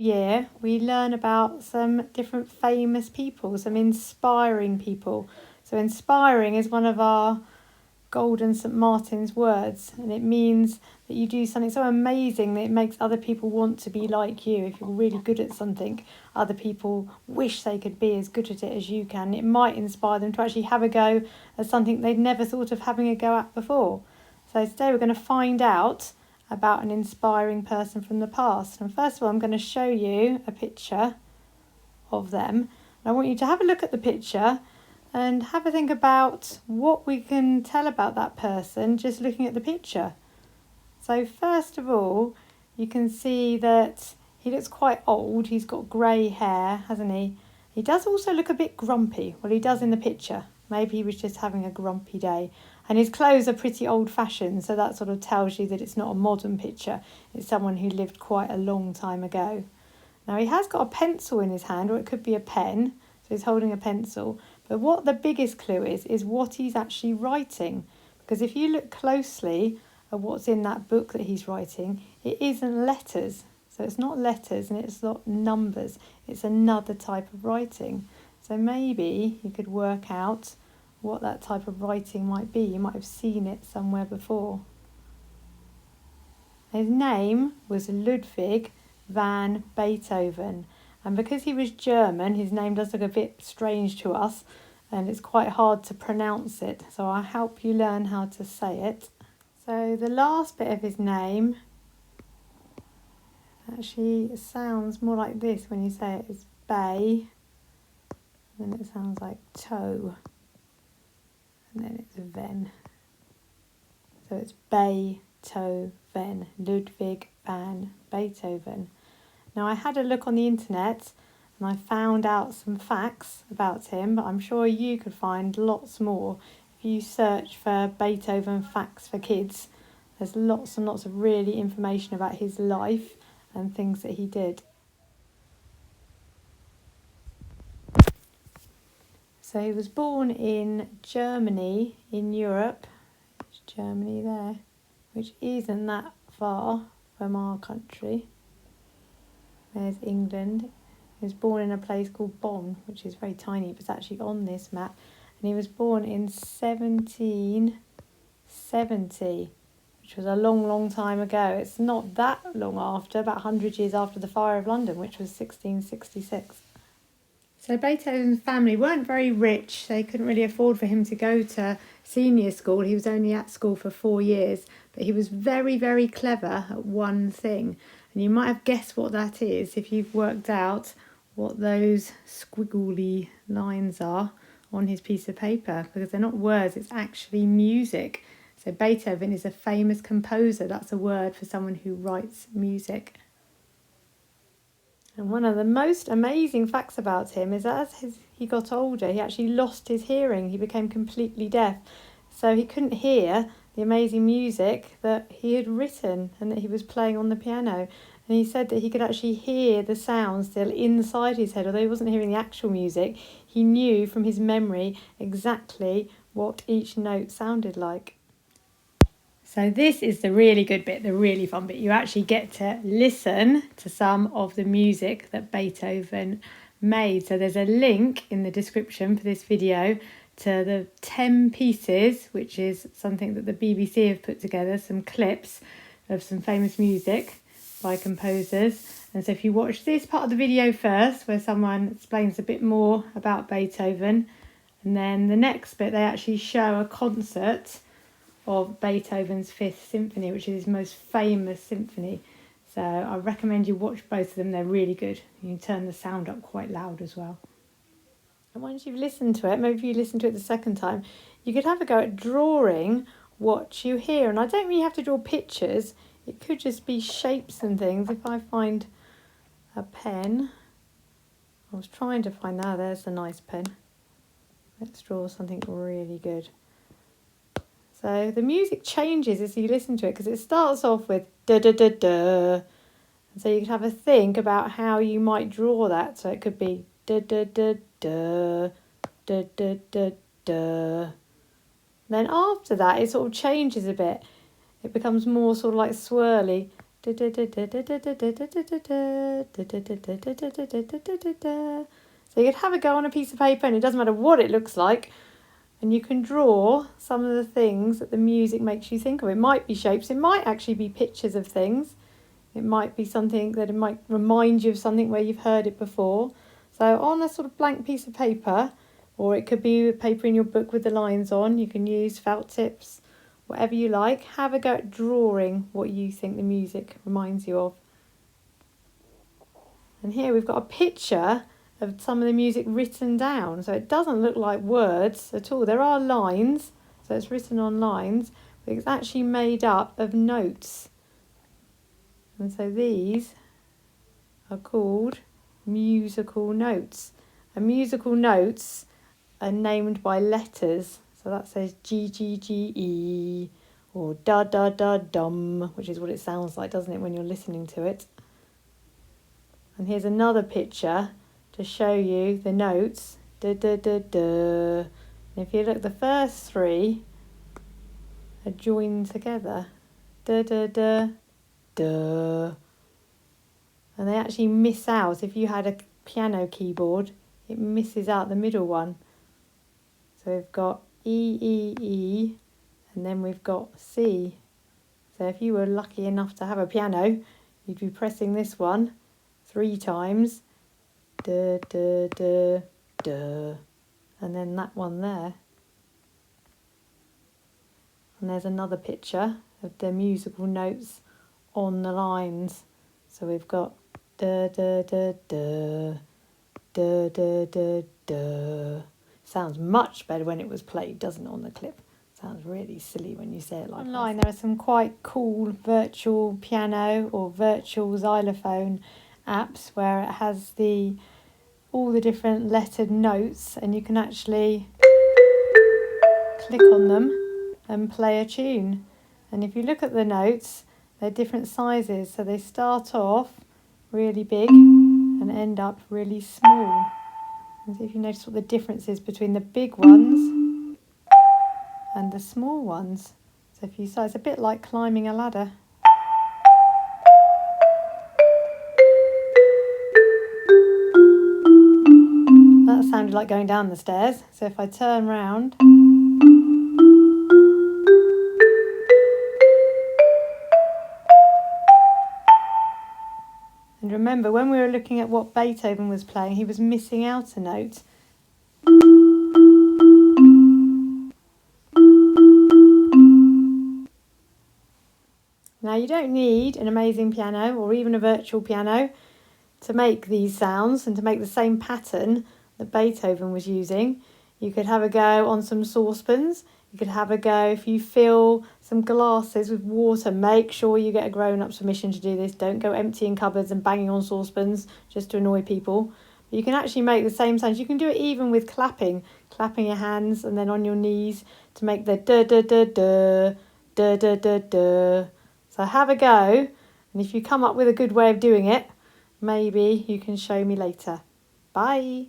Year we learn about some different famous people, some inspiring people. So inspiring is one of our golden St. Martin's words, and it means that you do something so amazing that it makes other people want to be like you. If you're really good at something, other people wish they could be as good at it as you can. It might inspire them to actually have a go at something they'd never thought of having a go at before. So today we're going to find out about an inspiring person from the past. And first of all, I'm going to show you a picture of them. And I want you to have a look at the picture and have a think about what we can tell about that person just looking at the picture. So first of all, you can see that he looks quite old. He's got grey hair, hasn't he? He does also look a bit grumpy. Well, he does in the picture. Maybe he was just having a grumpy day. And his clothes are pretty old-fashioned, so that sort of tells you that it's not a modern picture. It's someone who lived quite a long time ago. Now, he has got a pencil in his hand, or it could be a pen, so he's holding a pencil. But what the biggest clue is what he's actually writing. Because if you look closely at what's in that book that he's writing, it isn't letters. So it's not letters and it's not numbers. It's another type of writing. So maybe you could work out what that type of writing might be. You might have seen it somewhere before. His name was Ludwig Van Beethoven. And because he was German, his name does look a bit strange to us and it's quite hard to pronounce it. So I'll help you learn how to say it. So the last bit of his name actually sounds more like this when you say it. It's Bay, and then it sounds like toe, and then it's Ven. So it's Beethoven, Ludwig van Beethoven. Now I had a look on the internet and I found out some facts about him, but I'm sure you could find lots more. If you search for Beethoven facts for kids, there's lots and lots of really information about his life and things that he did. So he was born in Germany, in Europe. There's Germany there, which isn't that far from our country. There's England. He was born in a place called Bonn, which is very tiny, but it's actually on this map. And he was born in 1770, which was a long, long time ago. It's not that long after, about 100 years after the Fire of London, which was 1666. So Beethoven's family weren't very rich. They couldn't really afford for him to go to senior school. He was only at school for 4 years, but he was very, very clever at one thing. And you might have guessed what that is if you've worked out what those squiggly lines are on his piece of paper, because they're not words, it's actually music. So Beethoven is a famous composer. That's a word for someone who writes music. And one of the most amazing facts about him is that as he got older, he actually lost his hearing. He became completely deaf. So he couldn't hear the amazing music that he had written and that he was playing on the piano. And he said that he could actually hear the sound still inside his head. Although he wasn't hearing the actual music, he knew from his memory exactly what each note sounded like. So this is the really good bit, the really fun bit. You actually get to listen to some of the music that Beethoven made. So there's a link in the description for this video to the 10 pieces, which is something that the BBC have put together, some clips of some famous music by composers. And so if you watch this part of the video first, where someone explains a bit more about Beethoven, and then the next bit, they actually show a concert of Beethoven's Fifth Symphony, which is his most famous symphony. So I recommend you watch both of them. They're really good. You can turn the sound up quite loud as well. And once you've listened to it, maybe if you listen to it the second time, you could have a go at drawing what you hear. And I don't mean you have to draw pictures. It could just be shapes and things. If I find a pen, I was trying to find, there's a nice pen. Let's draw something really good. So the music changes as you listen to it, because it starts off with da da da da. And so you could have a think about how you might draw that. So it could be da da da da da da da da. Then after that, it sort of changes a bit. It becomes more sort of like swirly. So you could have a go on a piece of paper, and it doesn't matter what it looks like, and you can draw some of the things that the music makes you think of. It might be shapes, it might actually be pictures of things. It might be something that it might remind you of something where you've heard it before. So on a sort of blank piece of paper, or it could be paper in your book with the lines on, you can use felt tips, whatever you like. Have a go at drawing what you think the music reminds you of. And here we've got a picture of some of the music written down. So it doesn't look like words at all. There are lines, so it's written on lines, but it's actually made up of notes. And so these are called musical notes. And musical notes are named by letters. So that says G, G, G, E, or da, da, da, dum, which is what it sounds like, doesn't it, when you're listening to it. And here's another picture to show you the notes. Da, da, da, da. And if you look, the first three are joined together. Da, da, da, da. And they actually miss out. If you had a piano keyboard, it misses out the middle one. So we've got E, E, E, and then we've got C. So if you were lucky enough to have a piano, you'd be pressing this one 3 times. Da, da, da, da. And then that one there. And there's another picture of the musical notes on the lines. So we've got da, da, da, da, da, da, da, da. Sounds much better when it was played, doesn't it, on the clip? Sounds really silly when you say it like that. Online there are some quite cool virtual piano or virtual xylophone apps where it has all the different lettered notes, and you can actually click on them and play a tune. And if you look at the notes, they're different sizes, so they start off really big and end up really small. And see if you notice what the difference is between the big ones and the small ones. So if you saw, it's a bit like climbing a ladder. That sounded like going down the stairs. So if I turn round, and remember, when we were looking at what Beethoven was playing, he was missing out a note. Now, you don't need an amazing piano or even a virtual piano to make these sounds and to make the same pattern that Beethoven was using. You could have a go on some saucepans. You could have a go if you fill some glasses with water. Make sure you get a grown-up's permission to do this. Don't go emptying cupboards and banging on saucepans just to annoy people. But you can actually make the same sounds. You can do it even with clapping your hands and then on your knees to make the da da da da da da da da. So have a go, and if you come up with a good way of doing it, maybe you can show me later. Bye.